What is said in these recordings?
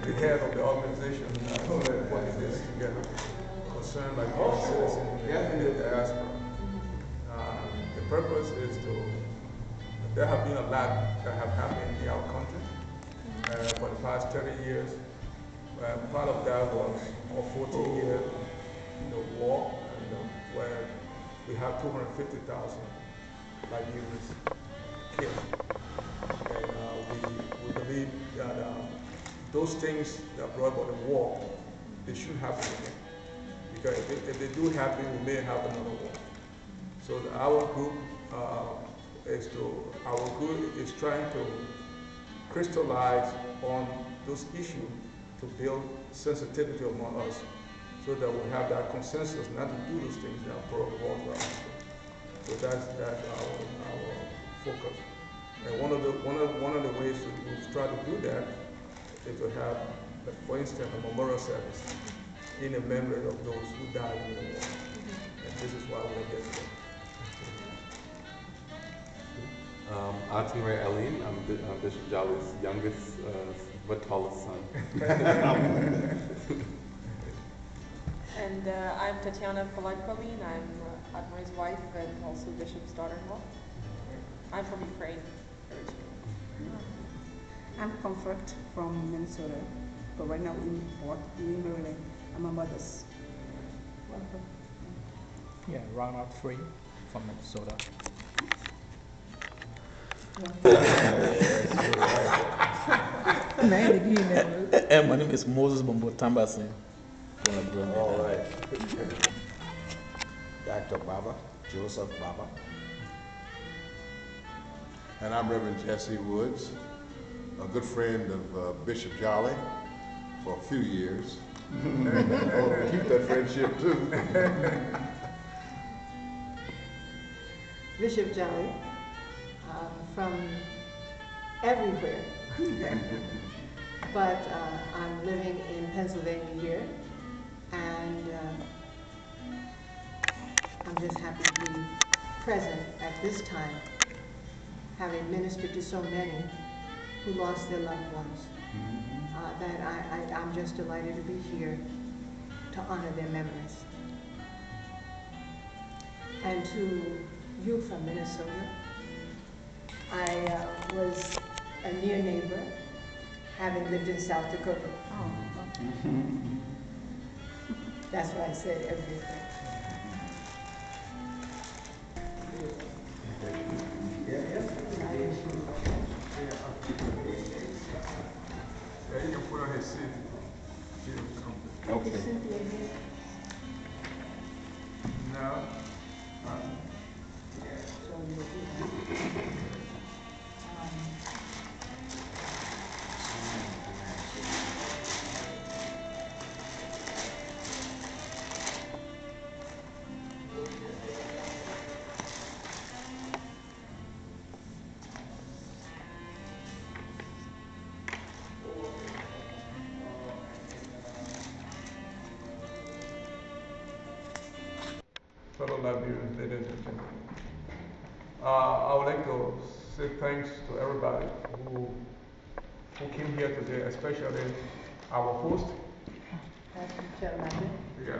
the head of the organization, putting this together, concerned like all citizens in the diaspora. The purpose is there have been a lot that have happened in our country for the past 30 years. Part of that was a 14-year war, where we have 250,000 Liberians killed. And we believe that those things that brought about the war, they shouldn't happen again. Because if they do happen, we may have another war. So our group is trying to crystallize on those issues to build sensitivity among us, so that we have that consensus not to do those things that brought war to our country. So that's our focus. And one of the ways we've tried to do that is to have, for instance, a memorial service in the memory of those who died in the war. And this is why we're here today. Auntie Eileen, I'm Bishop Jolly's youngest but tallest son. And I'm Tatiana Polite-Colleen. I'm Admiral's wife and also Bishop's daughter-in-law. I'm from Ukraine originally. I'm Comfort from Minnesota, but right now in Maryland. I'm a mother's. Welcome. Yeah, Ronald Free from Minnesota. And my name is Moses Bombo Tambasin. All right. Dr. Baba, Joseph Baba. And I'm Reverend Jesse Woods, a good friend of Bishop Jolly for a few years. Oh, keep that friendship too. Bishop Jolly, from everywhere. But I'm living in Pennsylvania here, and I'm just happy to be present at this time, having ministered to so many who lost their loved ones. That I'm just delighted to be here to honor their memories. And to you from Minnesota, I was a near neighbor, having lived in South Dakota. Oh, okay. That's why I said everything. Yeah, you can put on his seat. Okay. Now, fellow Liberians, ladies and gentlemen, I would like to say thanks to everybody who came here today, especially our host. Yeah,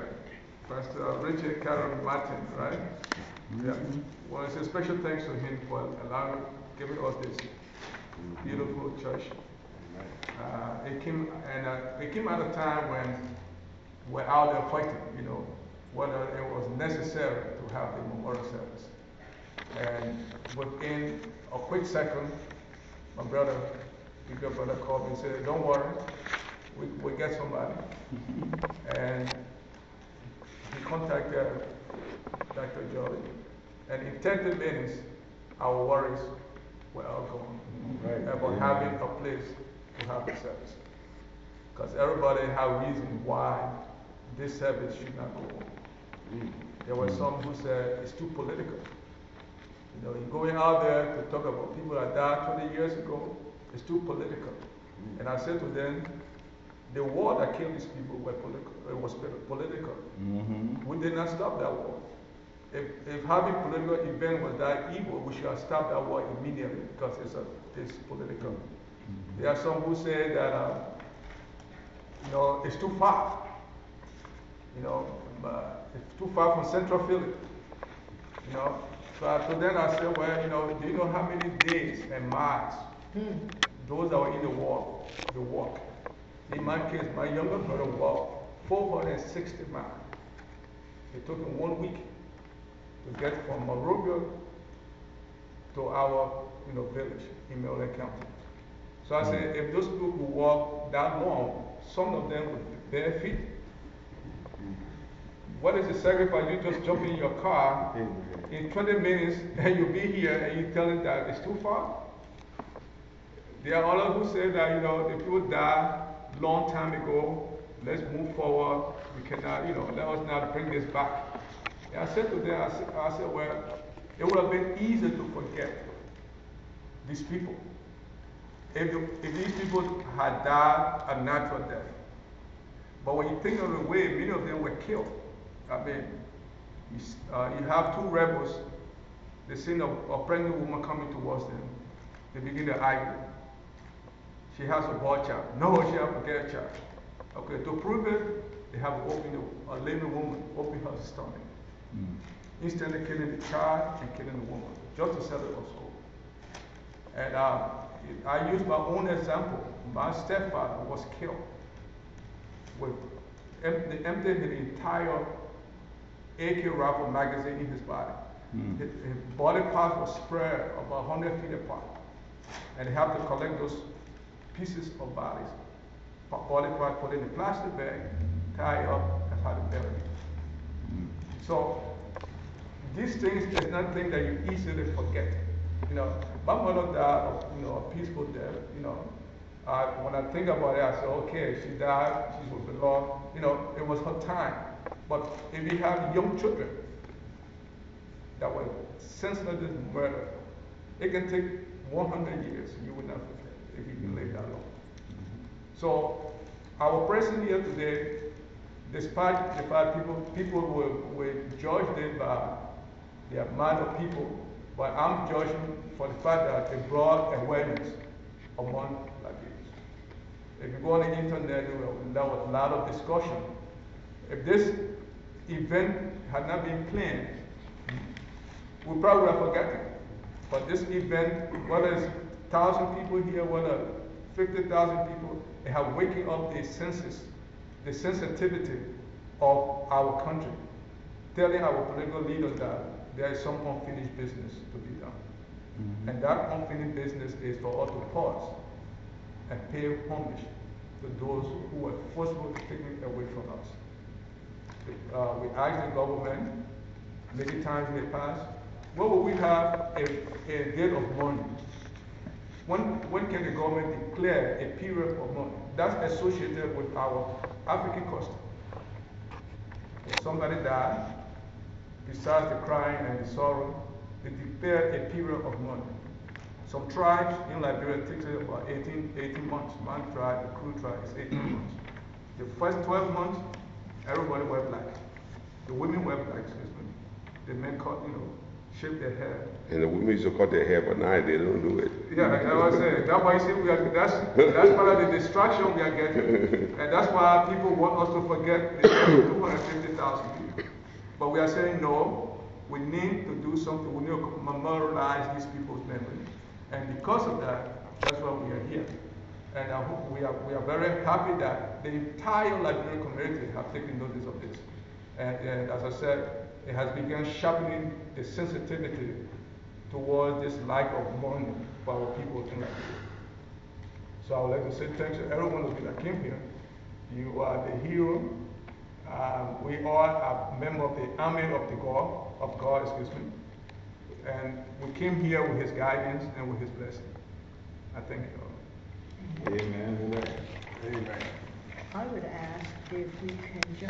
Pastor Richard Karen Martin, right? Yeah. Well, it's a special thanks to him for giving us this beautiful church. It came at a time when we're out there fighting, whether it was necessary to have the memorial service. And within a quick second, my brother, bigger brother, called me and said, "Don't worry, we get somebody." And he contacted Dr. Jolly, and in 30 minutes, our worries were all gone about having a place to have the service. Because everybody had reason why this service should not go on. There were some who said it's too political. You're going out there to talk about people that died 20 years ago, it's too political. And I said to them, the war that killed these people was political. We did not stop that war. If having political event was that evil, we should have stopped that war immediately because it's political. There are some who say that it's too far. It's too far from Central Philly. So I told them, I said, well, do you know how many days and miles those that were in the war, the walk? In my case, my younger brother walked 460 miles. It took him 1 week to get from Monrovia to our village in Maryland County. So I said, if those people could walk that long, some of them with bare feet, what is the sacrifice? You just jump in your car in 20 minutes and you'll be here and you tell them that it's too far? There are others who say that, the people died long time ago, let's move forward, we cannot, let us not bring this back. And I said to them, I said, well, it would have been easier to forget these people if these people had died a natural death. But when you think of the way many of them were killed, I mean, you have two rebels, they seen a pregnant woman coming towards them, they begin to argue. She has a boy child. No, she has a girl child. Okay, to prove it, they have a living woman, open her stomach. Instead of killing the child and killing the woman, just to settle us all. And I use my own example. My stepfather was killed with they emptied the entire AK rifle magazine in his body. His body parts were spread about 100 feet apart. And they have to collect those pieces of body part, put in a plastic bag, tie it up, and how to bury it. So these things is nothing that you easily forget. My mother died of a peaceful death. When I think about it, I say, okay, she died, she was the Lord. It was her time. But if you have young children that were senselessly murdered, it can take 100 years. You will not forget if you can live that long. So our person here today, despite the fact people will judge them by the amount of people, but I'm judging for the fact that it brought awareness among Liberians. If you go on the internet, there was a lot of discussion. If this event had not been planned, we probably would have forgotten. But this event, whether it's 1,000 people here, whether 50,000 people, it have waking up the senses, the sensitivity of our country, telling our political leaders that there is some unfinished business to be done. And that unfinished business is for us to pause and pay homage to those who were forcibly taken away from us. We asked the government many times in the past, when will we have a date of mourning? When can the government declare a period of mourning? That's associated with our African custom. If somebody died, besides the crying and the sorrow, they declare a period of mourning. Some tribes in Liberia takes about 18 months. My tribe, the Kru tribe, is 18 months. The first 12 months, everybody wear black. The women wear black, the men cut, shave their hair. And the women used to cut their hair, but now they don't do it. Yeah, I was saying, that's why you see that's part of the distraction we are getting. And that's why people want us to forget the 250,000 people. But we are saying no, we need to do something, we need to memorialize these people's memory. And because of that, that's why we are here. And I hope we are very happy that the entire Liberian community have taken notice of this. And as I said, it has begun sharpening the sensitivity towards this lack of mourning for our people in Liberia. So I would like to say thanks to everyone of you that came here. You are the hero. We are a member of the army of God, and we came here with his guidance and with his blessing. I thank you all. Amen. I would ask if we can just